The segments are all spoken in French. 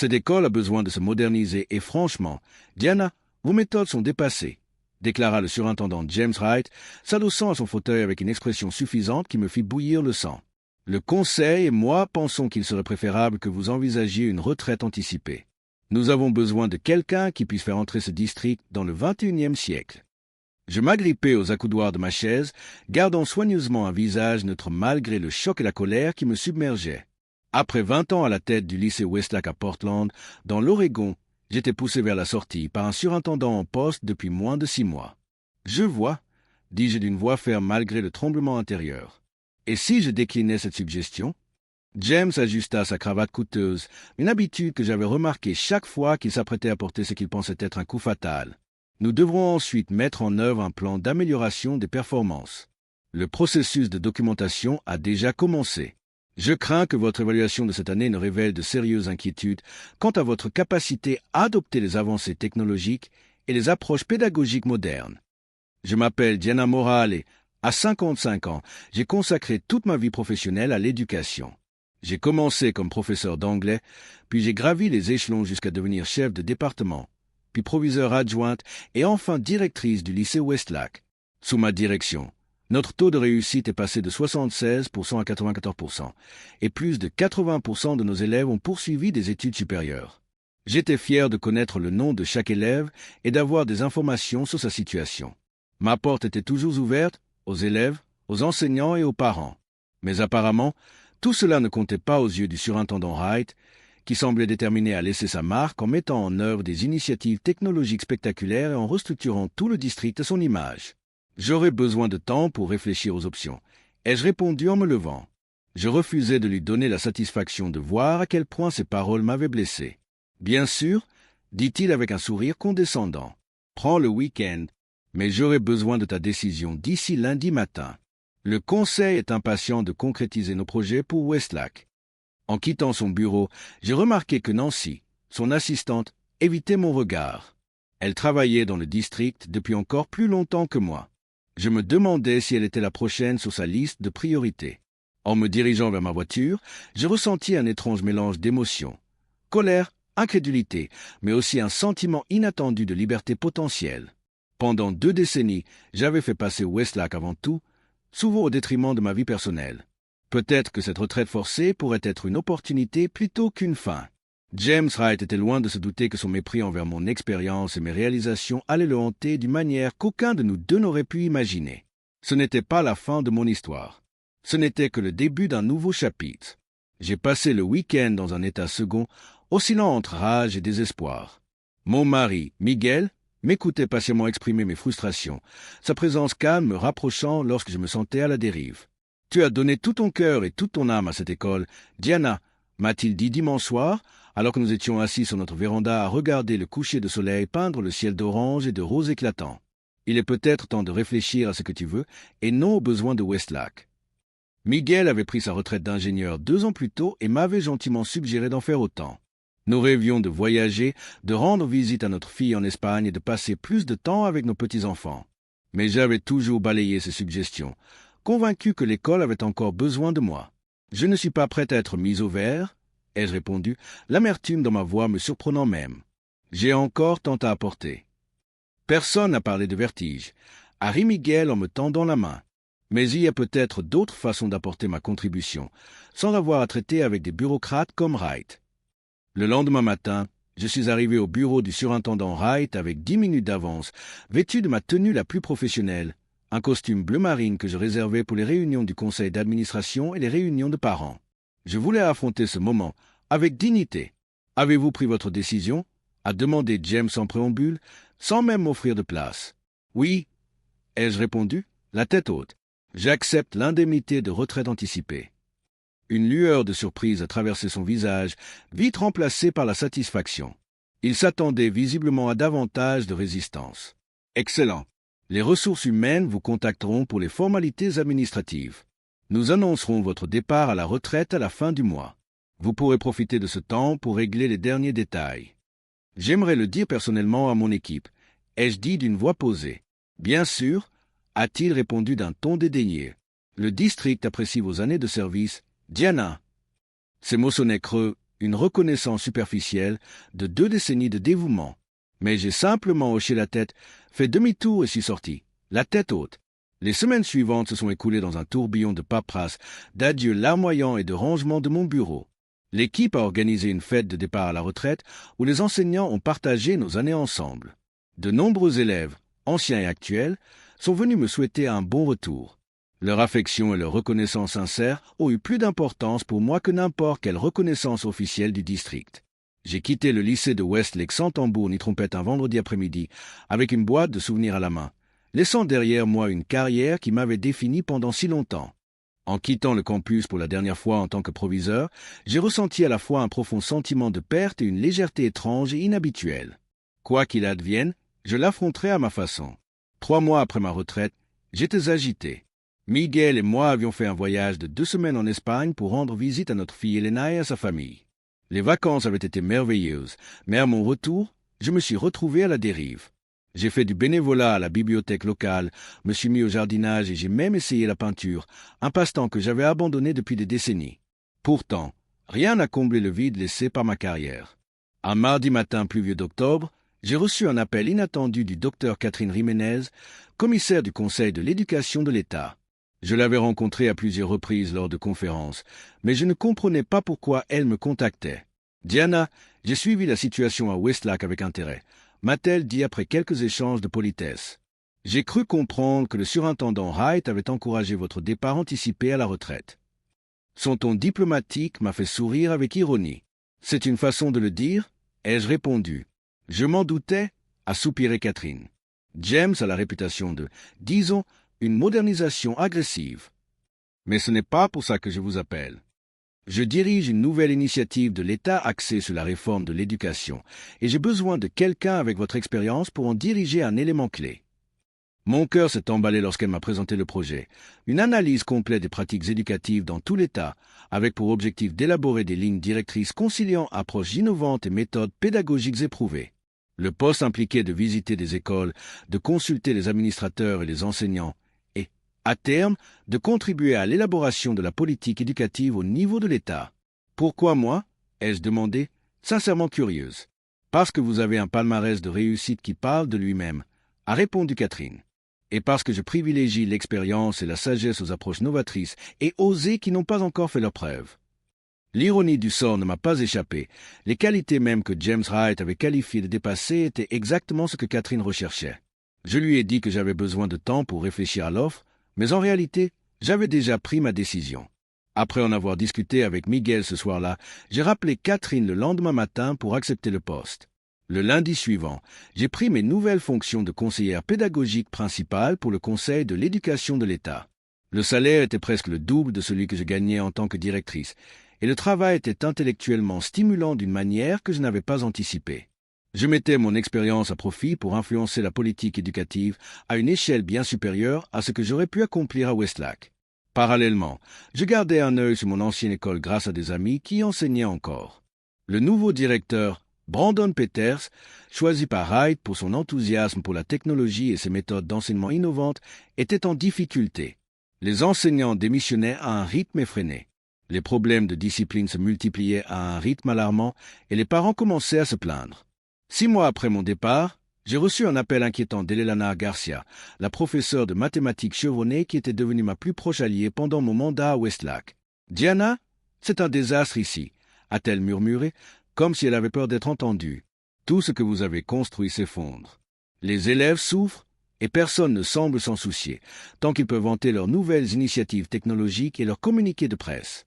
Cette école a besoin de se moderniser et franchement, Diana, vos méthodes sont dépassées, déclara le surintendant James Wright, s'adossant à son fauteuil avec une expression suffisante qui me fit bouillir le sang. Le conseil et moi pensons qu'il serait préférable que vous envisagiez une retraite anticipée. Nous avons besoin de quelqu'un qui puisse faire entrer ce district dans le XXIe siècle. Je m'agrippai aux accoudoirs de ma chaise, gardant soigneusement un visage neutre malgré le choc et la colère qui me submergeaient. Après 20 ans à la tête du lycée Westlake à Portland, dans l'Oregon, j'étais poussé vers la sortie par un surintendant en poste depuis moins de 6 mois. « Je vois », dis-je d'une voix ferme malgré le tremblement intérieur. « Et si je déclinais cette suggestion ?» James ajusta sa cravate coûteuse, une habitude que j'avais remarquée chaque fois qu'il s'apprêtait à porter ce qu'il pensait être un coup fatal. Nous devrons ensuite mettre en œuvre un plan d'amélioration des performances. Le processus de documentation a déjà commencé. Je crains que votre évaluation de cette année ne révèle de sérieuses inquiétudes quant à votre capacité à adopter les avancées technologiques et les approches pédagogiques modernes. Je m'appelle Diana Morale et, à 55 ans, j'ai consacré toute ma vie professionnelle à l'éducation. J'ai commencé comme professeur d'anglais, puis j'ai gravi les échelons jusqu'à devenir chef de département, puis proviseur adjointe et enfin directrice du lycée Westlake. Sous ma direction, notre taux de réussite est passé de 76% à 94%, et plus de 80% de nos élèves ont poursuivi des études supérieures. J'étais fier de connaître le nom de chaque élève et d'avoir des informations sur sa situation. Ma porte était toujours ouverte aux élèves, aux enseignants et aux parents. Mais apparemment, tout cela ne comptait pas aux yeux du surintendant Wright, qui semblait déterminé à laisser sa marque en mettant en œuvre des initiatives technologiques spectaculaires et en restructurant tout le district à son image. J'aurais besoin de temps pour réfléchir aux options, ai-je répondu en me levant. Je refusais de lui donner la satisfaction de voir à quel point ses paroles m'avaient blessé. Bien sûr, dit-il avec un sourire condescendant, prends le week-end, mais j'aurai besoin de ta décision d'ici lundi matin. Le conseil est impatient de concrétiser nos projets pour Westlake. En quittant son bureau, j'ai remarqué que Nancy, son assistante, évitait mon regard. Elle travaillait dans le district depuis encore plus longtemps que moi. Je me demandais si elle était la prochaine sur sa liste de priorités. En me dirigeant vers ma voiture, je ressentis un étrange mélange d'émotions. Colère, incrédulité, mais aussi un sentiment inattendu de liberté potentielle. Pendant 2 décennies, j'avais fait passer Westlake avant tout, souvent au détriment de ma vie personnelle. Peut-être que cette retraite forcée pourrait être une opportunité plutôt qu'une fin. James Wright était loin de se douter que son mépris envers mon expérience et mes réalisations allait le hanter d'une manière qu'aucun de nous deux n'aurait pu imaginer. Ce n'était pas la fin de mon histoire. Ce n'était que le début d'un nouveau chapitre. J'ai passé le week-end dans un état second, oscillant entre rage et désespoir. Mon mari, Miguel, m'écoutait patiemment exprimer mes frustrations, sa présence calme me rapprochant lorsque je me sentais à la dérive. « Tu as donné tout ton cœur et toute ton âme à cette école, Diana », m'a-t-il dit dimanche soir, alors que nous étions assis sur notre véranda à regarder le coucher de soleil peindre le ciel d'orange et de rose éclatant. Il est peut-être temps de réfléchir à ce que tu veux et non aux besoins de Westlake. Miguel avait pris sa retraite d'ingénieur 2 ans plus tôt et m'avait gentiment suggéré d'en faire autant. Nous rêvions de voyager, de rendre visite à notre fille en Espagne et de passer plus de temps avec nos petits-enfants. Mais j'avais toujours balayé ces suggestions, convaincu que l'école avait encore besoin de moi. Je ne suis pas prête à être mise au vert, ai-je répondu, l'amertume dans ma voix me surprenant même. J'ai encore tant à apporter. Personne n'a parlé de vertige, a ri Miguel en me tendant la main. Mais il y a peut-être d'autres façons d'apporter ma contribution, sans avoir à traiter avec des bureaucrates comme Wright. Le lendemain matin, je suis arrivé au bureau du surintendant Wright avec 10 minutes d'avance, vêtu de ma tenue la plus professionnelle, un costume bleu marine que je réservais pour les réunions du conseil d'administration et les réunions de parents. Je voulais affronter ce moment avec dignité. « Avez-vous pris votre décision ?» a demandé James en préambule, sans même m'offrir de place. « Oui, » ai-je répondu, la tête haute. « J'accepte l'indemnité de retraite anticipée. » Une lueur de surprise a traversé son visage, vite remplacée par la satisfaction. Il s'attendait visiblement à davantage de résistance. « Excellent. Les ressources humaines vous contacteront pour les formalités administratives. Nous annoncerons votre départ à la retraite à la fin du mois. Vous pourrez profiter de ce temps pour régler les derniers détails. J'aimerais le dire personnellement à mon équipe, ai-je dit d'une voix posée. Bien sûr, a-t-il répondu d'un ton dédaigné. Le district apprécie vos années de service. Diana. Ces mots sonnaient creux, une reconnaissance superficielle de 2 décennies de dévouement. Mais j'ai simplement hoché la tête, fait demi-tour et suis sorti, la tête haute. Les semaines suivantes se sont écoulées dans un tourbillon de paperasse, d'adieux larmoyants et de rangement de mon bureau. L'équipe a organisé une fête de départ à la retraite où les enseignants ont partagé nos années ensemble. De nombreux élèves, anciens et actuels, sont venus me souhaiter un bon retour. Leur affection et leur reconnaissance sincère ont eu plus d'importance pour moi que n'importe quelle reconnaissance officielle du district. J'ai quitté le lycée de Westlake sans tambour ni trompette un vendredi après-midi, avec une boîte de souvenirs à la main, laissant derrière moi une carrière qui m'avait défini pendant si longtemps. En quittant le campus pour la dernière fois en tant que proviseur, j'ai ressenti à la fois un profond sentiment de perte et une légèreté étrange et inhabituelle. Quoi qu'il advienne, je l'affronterai à ma façon. 3 mois après ma retraite, j'étais agité. Miguel et moi avions fait un voyage de 2 semaines en Espagne pour rendre visite à notre fille Elena et à sa famille. Les vacances avaient été merveilleuses, mais à mon retour, je me suis retrouvé à la dérive. J'ai fait du bénévolat à la bibliothèque locale, me suis mis au jardinage et j'ai même essayé la peinture, un passe-temps que j'avais abandonné depuis des décennies. Pourtant, rien n'a comblé le vide laissé par ma carrière. Un mardi matin pluvieux d'octobre, j'ai reçu un appel inattendu du docteur Catherine Jiménez, commissaire du Conseil de l'éducation de l'État. Je l'avais rencontrée à plusieurs reprises lors de conférences, mais je ne comprenais pas pourquoi elle me contactait. « Diana, j'ai suivi la situation à Westlake avec intérêt », m'a-t-elle dit après quelques échanges de politesse. « J'ai cru comprendre que le surintendant Wright avait encouragé votre départ anticipé à la retraite. » Son ton diplomatique m'a fait sourire avec ironie. « C'est une façon de le dire ?» ai-je répondu. « Je m'en doutais » a soupiré Catherine. James a la réputation de, disons, une modernisation agressive. Mais ce n'est pas pour ça que je vous appelle. Je dirige une nouvelle initiative de l'État axée sur la réforme de l'éducation, et j'ai besoin de quelqu'un avec votre expérience pour en diriger un élément clé. Mon cœur s'est emballé lorsqu'elle m'a présenté le projet, une analyse complète des pratiques éducatives dans tout l'État, avec pour objectif d'élaborer des lignes directrices conciliant approches innovantes et méthodes pédagogiques éprouvées. Le poste impliquait de visiter des écoles, de consulter les administrateurs et les enseignants, et, à terme, de contribuer à l'élaboration de la politique éducative au niveau de l'État. Pourquoi moi ? ai-je demandé, sincèrement curieuse. Parce que vous avez un palmarès de réussite qui parle de lui-même, a répondu Catherine. Et parce que je privilégie l'expérience et la sagesse aux approches novatrices et osées qui n'ont pas encore fait leurs preuves. L'ironie du sort ne m'a pas échappé. Les qualités mêmes que James Wright avait qualifiées de dépassées étaient exactement ce que Catherine recherchait. Je lui ai dit que j'avais besoin de temps pour réfléchir à l'offre, mais en réalité, j'avais déjà pris ma décision. Après en avoir discuté avec Miguel ce soir-là, j'ai rappelé Catherine le lendemain matin pour accepter le poste. Le lundi suivant, j'ai pris mes nouvelles fonctions de conseillère pédagogique principale pour le Conseil de l'éducation de l'État. Le salaire était presque le double de celui que je gagnais en tant que directrice, et le travail était intellectuellement stimulant d'une manière que je n'avais pas anticipée. Je mettais mon expérience à profit pour influencer la politique éducative à une échelle bien supérieure à ce que j'aurais pu accomplir à Westlake. Parallèlement, je gardais un œil sur mon ancienne école grâce à des amis qui enseignaient encore. Le nouveau directeur, Brandon Peters, choisi par Wright pour son enthousiasme pour la technologie et ses méthodes d'enseignement innovantes, était en difficulté. Les enseignants démissionnaient à un rythme effréné. Les problèmes de discipline se multipliaient à un rythme alarmant et les parents commençaient à se plaindre. 6 mois après mon départ, j'ai reçu un appel inquiétant d'Elena Garcia, la professeure de mathématiques chevronnée qui était devenue ma plus proche alliée pendant mon mandat à Westlake. « Diana, c'est un désastre ici », a-t-elle murmuré, comme si elle avait peur d'être entendue. « Tout ce que vous avez construit s'effondre. Les élèves souffrent et personne ne semble s'en soucier, tant qu'ils peuvent vanter leurs nouvelles initiatives technologiques et leurs communiqués de presse. »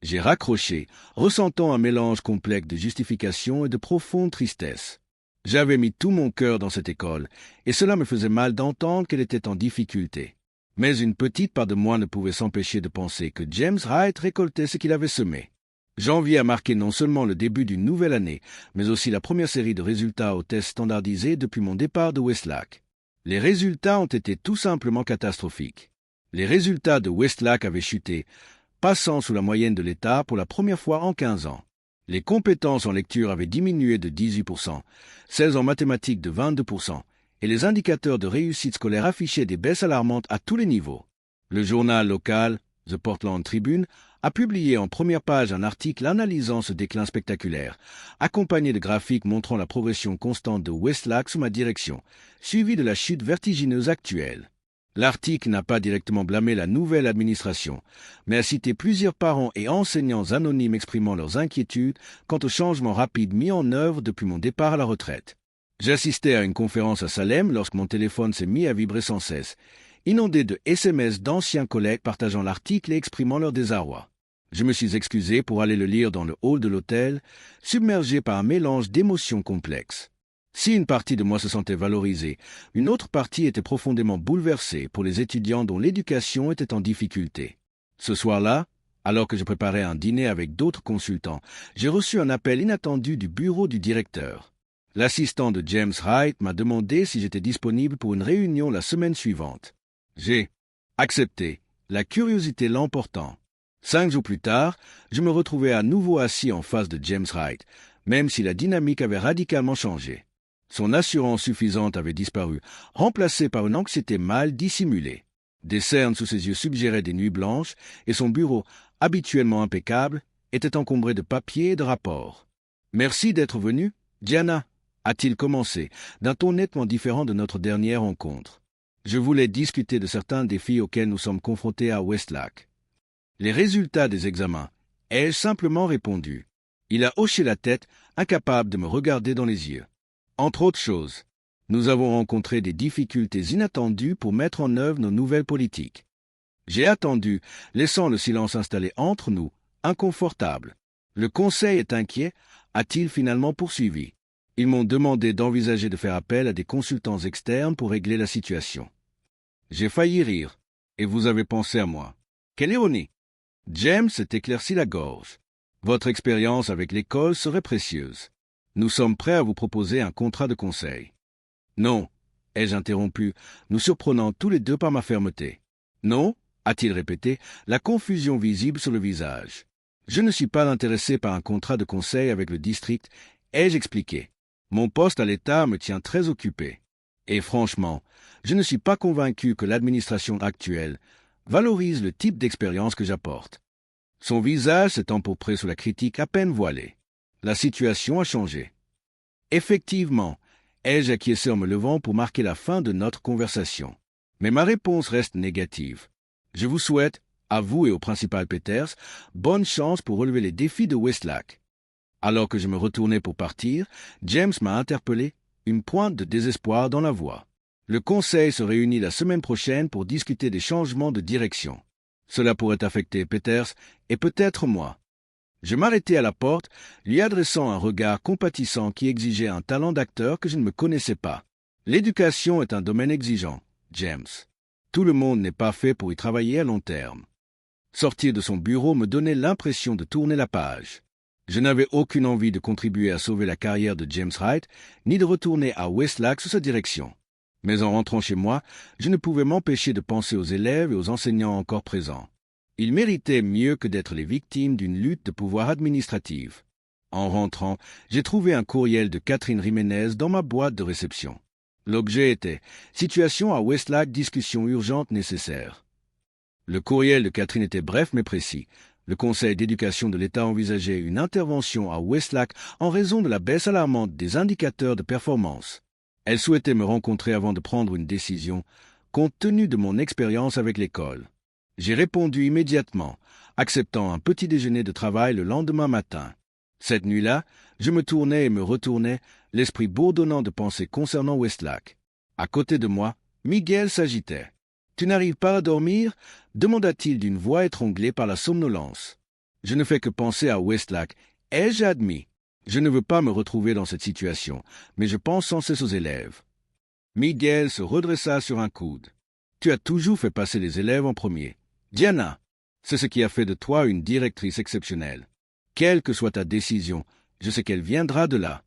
J'ai raccroché, ressentant un mélange complexe de justification et de profonde tristesse. J'avais mis tout mon cœur dans cette école, et cela me faisait mal d'entendre qu'elle était en difficulté. Mais une petite part de moi ne pouvait s'empêcher de penser que James Wright récoltait ce qu'il avait semé. Janvier a marqué non seulement le début d'une nouvelle année, mais aussi la première série de résultats aux tests standardisés depuis mon départ de Westlake. Les résultats ont été tout simplement catastrophiques. Les résultats de Westlake avaient chuté, passant sous la moyenne de l'État pour la première fois en 15 ans. Les compétences en lecture avaient diminué de 18%, celles en mathématiques de 22%, et les indicateurs de réussite scolaire affichaient des baisses alarmantes à tous les niveaux. Le journal local, The Portland Tribune, a publié en première page un article analysant ce déclin spectaculaire, accompagné de graphiques montrant la progression constante de Westlake sous ma direction, suivi de la chute vertigineuse actuelle. L'article n'a pas directement blâmé la nouvelle administration, mais a cité plusieurs parents et enseignants anonymes exprimant leurs inquiétudes quant aux changements rapides mis en œuvre depuis mon départ à la retraite. J'assistais à une conférence à Salem lorsque mon téléphone s'est mis à vibrer sans cesse, inondé de SMS d'anciens collègues partageant l'article et exprimant leur désarroi. Je me suis excusé pour aller le lire dans le hall de l'hôtel, submergé par un mélange d'émotions complexes. Si une partie de moi se sentait valorisée, une autre partie était profondément bouleversée pour les étudiants dont l'éducation était en difficulté. Ce soir-là, alors que je préparais un dîner avec d'autres consultants, j'ai reçu un appel inattendu du bureau du directeur. L'assistant de James Wright m'a demandé si j'étais disponible pour une réunion la semaine suivante. J'ai accepté, la curiosité l'emportant. 5 jours plus tard, je me retrouvais à nouveau assis en face de James Wright, même si la dynamique avait radicalement changé. Son assurance suffisante avait disparu, remplacée par une anxiété mal dissimulée. Des cernes sous ses yeux suggéraient des nuits blanches, et son bureau, habituellement impeccable, était encombré de papiers et de rapports. « Merci d'être venu, Diana », a-t-il commencé, d'un ton nettement différent de notre dernière rencontre. Je voulais discuter de certains défis auxquels nous sommes confrontés à Westlake. Les résultats des examens, ai-je simplement répondu. Il a hoché la tête, incapable de me regarder dans les yeux. Entre autres choses, nous avons rencontré des difficultés inattendues pour mettre en œuvre nos nouvelles politiques. J'ai attendu, laissant le silence installé entre nous, inconfortable. Le conseil est inquiet, a-t-il finalement poursuivi. Ils m'ont demandé d'envisager de faire appel à des consultants externes pour régler la situation. J'ai failli rire, et vous avez pensé à moi. Quelle ironie! James s'est éclairci la gorge. Votre expérience avec l'école serait précieuse. Nous sommes prêts à vous proposer un contrat de conseil. Non, ai-je interrompu, nous surprenant tous les deux par ma fermeté. Non, a-t-il répété, la confusion visible sur le visage. Je ne suis pas intéressé par un contrat de conseil avec le district, ai-je expliqué. Mon poste à l'État me tient très occupé. Et franchement, je ne suis pas convaincu que l'administration actuelle valorise le type d'expérience que j'apporte. Son visage s'est empourpré sous la critique à peine voilée. La situation a changé. Effectivement, ai-je acquiescé en me levant pour marquer la fin de notre conversation. Mais ma réponse reste négative. Je vous souhaite, à vous et au principal Peters, bonne chance pour relever les défis de Westlake. Alors que je me retournais pour partir, James m'a interpellé, une pointe de désespoir dans la voix. Le conseil se réunit la semaine prochaine pour discuter des changements de direction. Cela pourrait affecter Peters et peut-être moi. Je m'arrêtai à la porte, lui adressant un regard compatissant qui exigeait un talent d'acteur que je ne me connaissais pas. L'éducation est un domaine exigeant, James. Tout le monde n'est pas fait pour y travailler à long terme. Sortir de son bureau me donnait l'impression de tourner la page. Je n'avais aucune envie de contribuer à sauver la carrière de James Wright, ni de retourner à Westlake sous sa direction. Mais en rentrant chez moi, je ne pouvais m'empêcher de penser aux élèves et aux enseignants encore présents. Ils méritaient mieux que d'être les victimes d'une lutte de pouvoir administrative. En rentrant, j'ai trouvé un courriel de Catherine Jiménez dans ma boîte de réception. L'objet était « Situation à Westlake, discussion urgente nécessaire ». Le courriel de Catherine était bref mais précis. Le Conseil d'éducation de l'État envisageait une intervention à Westlake en raison de la baisse alarmante des indicateurs de performance. Elle souhaitait me rencontrer avant de prendre une décision, compte tenu de mon expérience avec l'école. J'ai répondu immédiatement, acceptant un petit déjeuner de travail le lendemain matin. Cette nuit-là, je me tournais et me retournais, l'esprit bourdonnant de pensées concernant Westlake. À côté de moi, Miguel s'agitait. « Tu n'arrives pas à dormir » demanda-t-il d'une voix étranglée par la somnolence. Je ne fais que penser à Westlake, ai-je admis. Je ne veux pas me retrouver dans cette situation, mais je pense sans cesse aux élèves. Miguel se redressa sur un coude. Tu as toujours fait passer les élèves en premier. Diana, c'est ce qui a fait de toi une directrice exceptionnelle. Quelle que soit ta décision, je sais qu'elle viendra de là.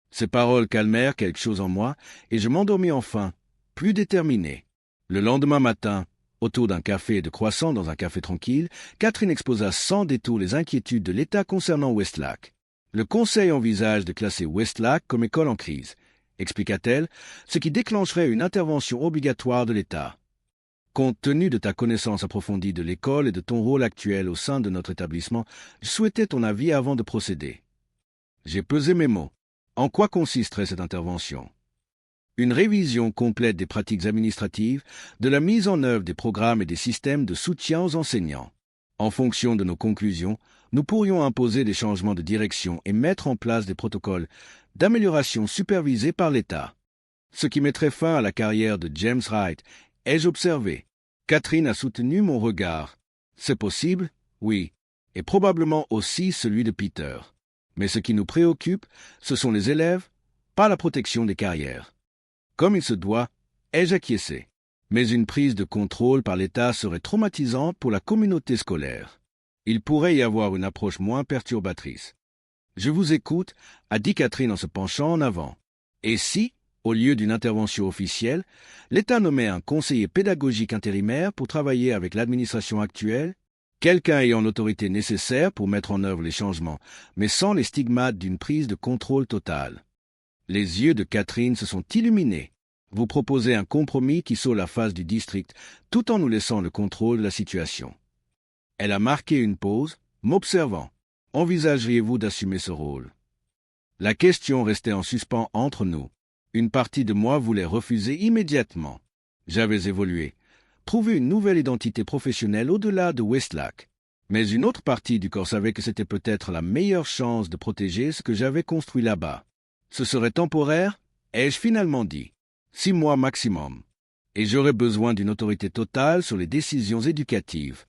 Ces paroles calmèrent quelque chose en moi, et je m'endormis enfin, plus déterminé. Le lendemain matin, autour d'un café et de croissants dans un café tranquille, Catherine exposa sans détour les inquiétudes de l'État concernant Westlake. Le Conseil envisage de classer Westlake comme école en crise, expliqua-t-elle, ce qui déclencherait une intervention obligatoire de l'État. Compte tenu de ta connaissance approfondie de l'école et de ton rôle actuel au sein de notre établissement, je souhaitais ton avis avant de procéder. J'ai pesé mes mots. En quoi consisterait cette intervention? Une révision complète des pratiques administratives, de la mise en œuvre des programmes et des systèmes de soutien aux enseignants. En fonction de nos conclusions, nous pourrions imposer des changements de direction et mettre en place des protocoles d'amélioration supervisés par l'État. Ce qui mettrait fin à la carrière de James Wright, ai-je observé. Catherine a soutenu mon regard. C'est possible? Oui. Et probablement aussi celui de Peter. Mais ce qui nous préoccupe, ce sont les élèves, pas la protection des carrières. Comme il se doit, ai-je acquiescé. Mais une prise de contrôle par l'État serait traumatisante pour la communauté scolaire. Il pourrait y avoir une approche moins perturbatrice. Je vous écoute, a dit Catherine en se penchant en avant. Et si, au lieu d'une intervention officielle, l'État nommait un conseiller pédagogique intérimaire pour travailler avec l'administration actuelle, quelqu'un ayant l'autorité nécessaire pour mettre en œuvre les changements, mais sans les stigmates d'une prise de contrôle totale. Les yeux de Catherine se sont illuminés. Vous proposez un compromis qui sauve la face du district, tout en nous laissant le contrôle de la situation. Elle a marqué une pause, m'observant. Envisageriez-vous d'assumer ce rôle? La question restait en suspens entre nous. Une partie de moi voulait refuser immédiatement. J'avais évolué, trouvé une nouvelle identité professionnelle au-delà de Westlac. Mais une autre partie du corps savait que c'était peut-être la meilleure chance de protéger ce que j'avais construit là-bas. Ce serait temporaire, ai-je finalement dit. 6 mois maximum. Et j'aurais besoin d'une autorité totale sur les décisions éducatives.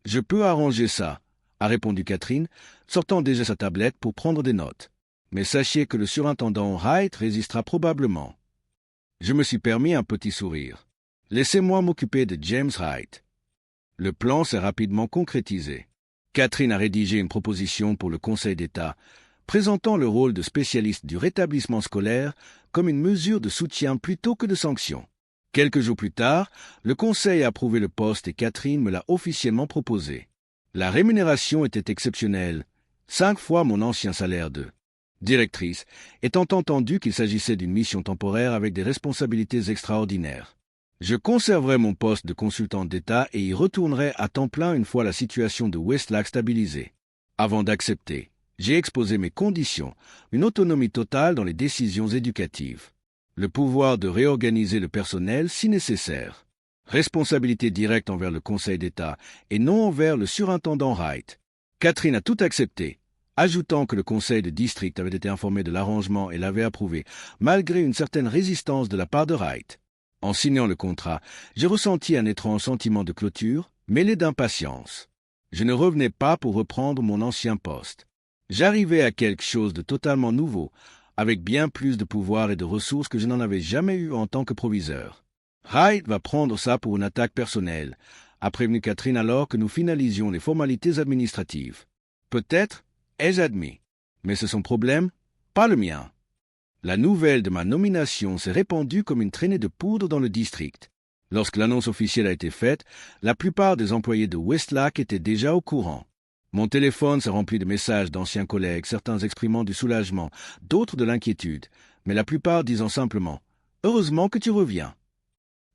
Je peux arranger ça, a répondu Catherine, sortant déjà sa tablette pour prendre des notes. Mais sachez que le surintendant Wright résistera probablement. Je me suis permis un petit sourire. Laissez-moi m'occuper de James Wright. Le plan s'est rapidement concrétisé. Catherine a rédigé une proposition pour le Conseil d'État, présentant le rôle de spécialiste du rétablissement scolaire comme une mesure de soutien plutôt que de sanction. Quelques jours plus tard, le Conseil a approuvé le poste et Catherine me l'a officiellement proposé. La rémunération était exceptionnelle, 5 fois mon ancien salaire de directrice, étant entendu qu'il s'agissait d'une mission temporaire avec des responsabilités extraordinaires. Je conserverai mon poste de consultante d'État et y retournerai à temps plein une fois la situation de Westlac stabilisée. Avant d'accepter, j'ai exposé mes conditions, une autonomie totale dans les décisions éducatives, le pouvoir de réorganiser le personnel si nécessaire, responsabilité directe envers le Conseil d'État et non envers le surintendant Wright. Catherine a tout accepté, ajoutant que le Conseil de district avait été informé de l'arrangement et l'avait approuvé, malgré une certaine résistance de la part de Wright. En signant le contrat, j'ai ressenti un étrange sentiment de clôture, mêlé d'impatience. Je ne revenais pas pour reprendre mon ancien poste. J'arrivais à quelque chose de totalement nouveau, avec bien plus de pouvoir et de ressources que je n'en avais jamais eu en tant que proviseur. Wright va prendre ça pour une attaque personnelle, a prévenu Catherine alors que nous finalisions les formalités administratives. Peut-être, ai-je admis, mais c'est son problème, pas le mien. La nouvelle de ma nomination s'est répandue comme une traînée de poudre dans le district. Lorsque l'annonce officielle a été faite, la plupart des employés de Westlac étaient déjà au courant. Mon téléphone s'est rempli de messages d'anciens collègues, certains exprimant du soulagement, d'autres de l'inquiétude, mais la plupart disant simplement « Heureusement que tu reviens ».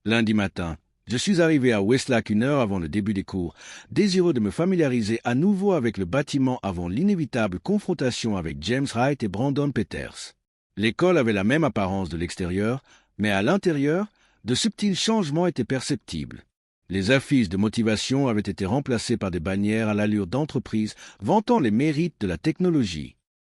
Lundi matin, je suis arrivé à Westlac 1 heure avant le début des cours, désireux de me familiariser à nouveau avec le bâtiment avant l'inévitable confrontation avec James Wright et Brandon Peters. L'école avait la même apparence de l'extérieur, mais à l'intérieur, de subtils changements étaient perceptibles. Les affiches de motivation avaient été remplacées par des bannières à l'allure d'entreprise vantant les mérites de la technologie.